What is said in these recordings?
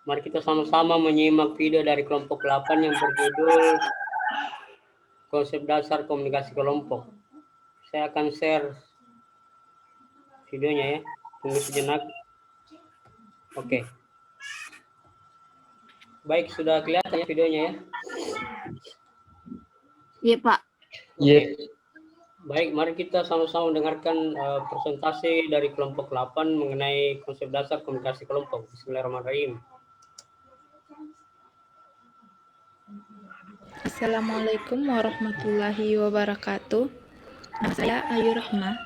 Mari kita sama-sama menyimak video dari kelompok 8 yang berjudul Konsep Dasar Komunikasi Kelompok. Saya akan share videonya ya. Tunggu sejenak. Oke. Baik, sudah kelihatan ya videonya ya? Iya, Pak. Oke. Baik, mari kita sama-sama mendengarkan presentasi dari kelompok 8 mengenai konsep dasar komunikasi kelompok. Bismillahirrahmanirrahim. Assalamualaikum warahmatullahi wabarakatuh. Nama saya Ayu Rahma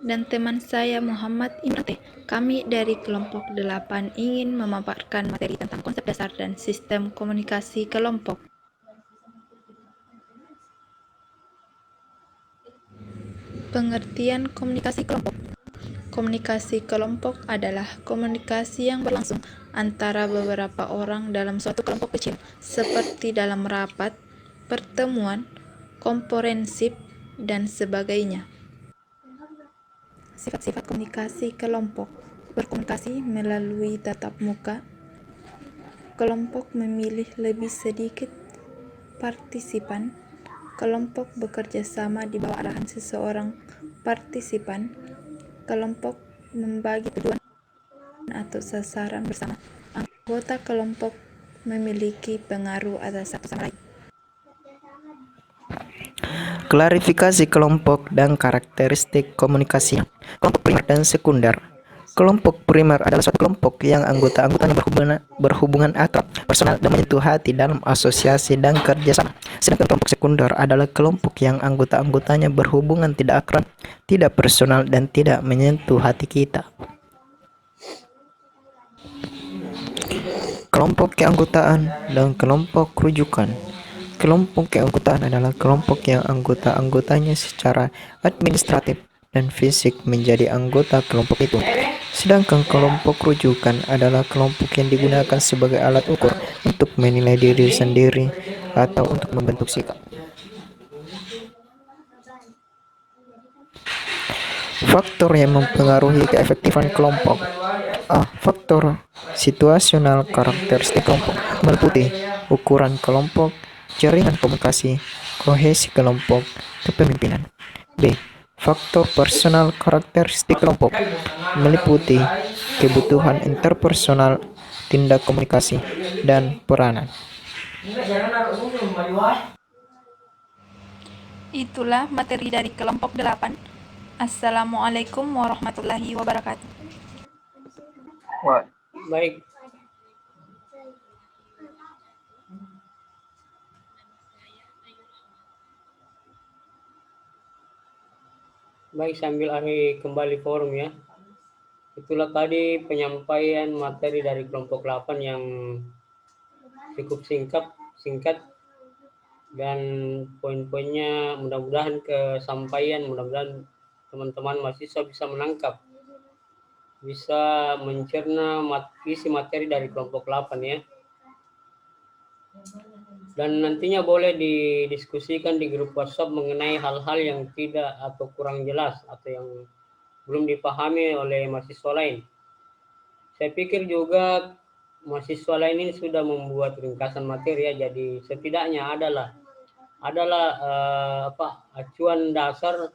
dan teman saya Muhammad Imran. Kami dari kelompok 8 ingin memaparkan materi tentang konsep dasar dan sistem komunikasi kelompok. Pengertian komunikasi kelompok. Komunikasi kelompok adalah komunikasi yang berlangsung antara beberapa orang dalam suatu kelompok kecil, seperti dalam rapat, pertemuan, komprehensif, dan sebagainya. Sifat-sifat komunikasi kelompok: berkomunikasi melalui tatap muka. Kelompok memilih lebih sedikit partisipan. Kelompok bekerja sama di bawah arahan seseorang partisipan. Kelompok membagi tujuan atau sasaran bersama. Anggota kelompok memiliki pengaruh atas satu sama lain. Klarifikasi kelompok dan karakteristik komunikasi. Kelompok primer dan sekunder. Kelompok primer adalah suatu kelompok yang anggota-anggotanya berhubungan akrab, personal, dan menyentuh hati dalam asosiasi dan kerjasama. Sedangkan kelompok sekunder adalah kelompok yang anggota-anggotanya berhubungan tidak akrab, tidak personal, dan tidak menyentuh hati kita. Kelompok keanggotaan dan kelompok rujukan. Kelompok keanggotaan adalah kelompok yang anggota-anggotanya secara administratif dan fisik menjadi anggota kelompok itu. Sedangkan kelompok rujukan adalah kelompok yang digunakan sebagai alat ukur untuk menilai diri sendiri atau untuk membentuk sikap. Faktor yang mempengaruhi keefektifan kelompok. Faktor situasional karakteristik kelompok meliputi ukuran kelompok, jaringan komunikasi, kohesi kelompok, kepemimpinan. B. Faktor personal karakteristik kelompok meliputi kebutuhan interpersonal, tindak komunikasi, dan peranan. Itulah materi dari kelompok 8. Assalamualaikum warahmatullahi wabarakatuh. Baik. Baik, sambil Ari kembali forum ya. Itulah tadi penyampaian materi dari kelompok 8 yang cukup singkat dan poin-poinnya mudah-mudahan kesampaian, mudah-mudahan teman-teman mahasiswa bisa menangkap, bisa mencerna isi materi dari kelompok 8 ya. Dan nantinya boleh didiskusikan di grup WhatsApp mengenai hal-hal yang tidak atau kurang jelas atau yang belum dipahami oleh mahasiswa lain. Saya pikir juga mahasiswa lain ini sudah membuat ringkasan materi ya, jadi setidaknya adalah acuan dasar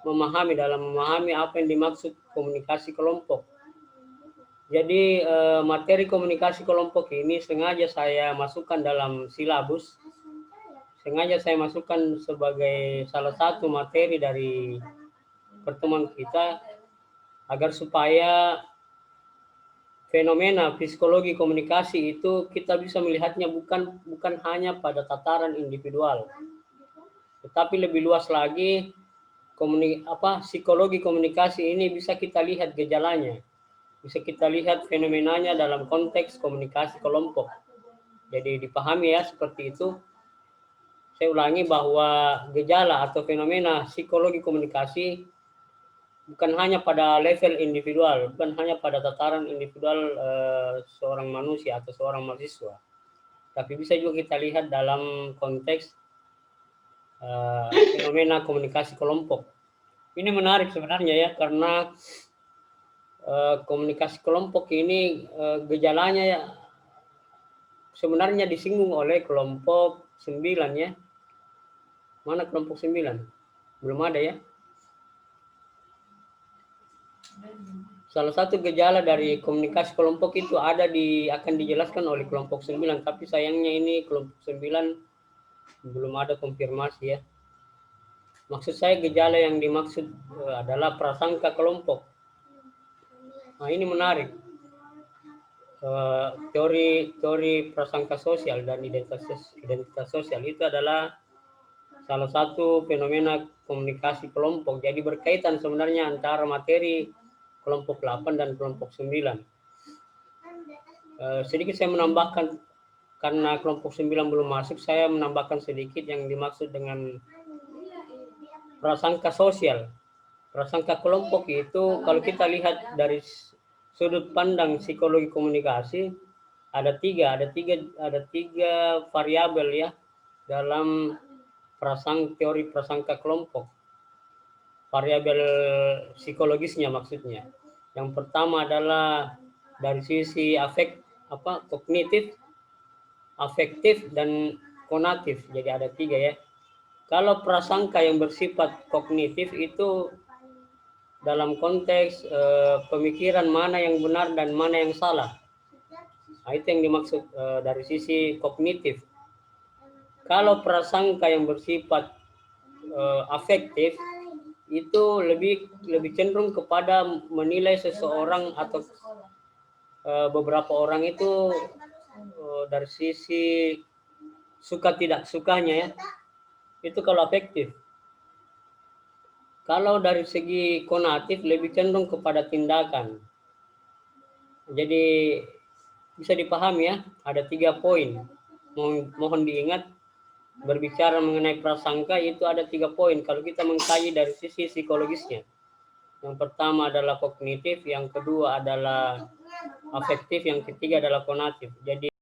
memahami apa yang dimaksud komunikasi kelompok. Jadi materi komunikasi kelompok ini sengaja saya masukkan dalam silabus, sengaja saya masukkan sebagai salah satu materi dari pertemuan kita agar supaya fenomena psikologi komunikasi itu kita bisa melihatnya bukan hanya pada tataran individual, tetapi lebih luas lagi. Psikologi komunikasi ini bisa kita lihat gejalanya, bisa kita lihat fenomenanya dalam konteks komunikasi kelompok. Jadi dipahami ya seperti itu. Saya ulangi bahwa gejala atau fenomena psikologi komunikasi bukan hanya pada level individual, bukan hanya pada tataran individual seorang manusia atau seorang mahasiswa, tapi bisa juga kita lihat dalam konteks fenomena komunikasi kelompok. Ini menarik sebenarnya ya, karena komunikasi kelompok ini gejalanya ya sebenarnya disinggung oleh kelompok 9 ya. Mana kelompok 9? Belum ada ya. Salah satu gejala dari komunikasi kelompok itu akan dijelaskan oleh kelompok 9, tapi sayangnya ini kelompok 9 belum ada konfirmasi ya. Maksud saya gejala yang dimaksud adalah prasangka kelompok. Nah, ini menarik. Teori prasangka sosial dan identitas sosial itu adalah salah satu fenomena komunikasi kelompok. Jadi berkaitan sebenarnya antara materi kelompok 8 dan kelompok 9. Sedikit saya menambahkan, karena kelompok 9 belum masuk, saya menambahkan sedikit yang dimaksud dengan prasangka sosial. Prasangka kelompok itu kalau kita lihat dari sudut pandang psikologi komunikasi, ada tiga variabel ya dalam teori prasangka kelompok. Variabel psikologisnya maksudnya. Yang pertama adalah dari sisi kognitif, afektif, dan konatif. Jadi ada 3 ya. Kalau prasangka yang bersifat kognitif itu dalam konteks pemikiran mana yang benar dan mana yang salah. Nah, itu yang dimaksud dari sisi kognitif. Kalau prasangka yang bersifat afektif itu lebih cenderung kepada menilai seseorang atau beberapa orang itu dari sisi suka tidak sukanya ya. Itu kalau afektif. Kalau dari segi konatif lebih cenderung kepada tindakan. Jadi bisa dipahami ya, ada 3 poin. Mohon diingat, berbicara mengenai prasangka itu ada 3 poin kalau kita mengkaji dari sisi psikologisnya. Yang pertama adalah kognitif, yang kedua adalah afektif, yang ketiga adalah konatif. Jadi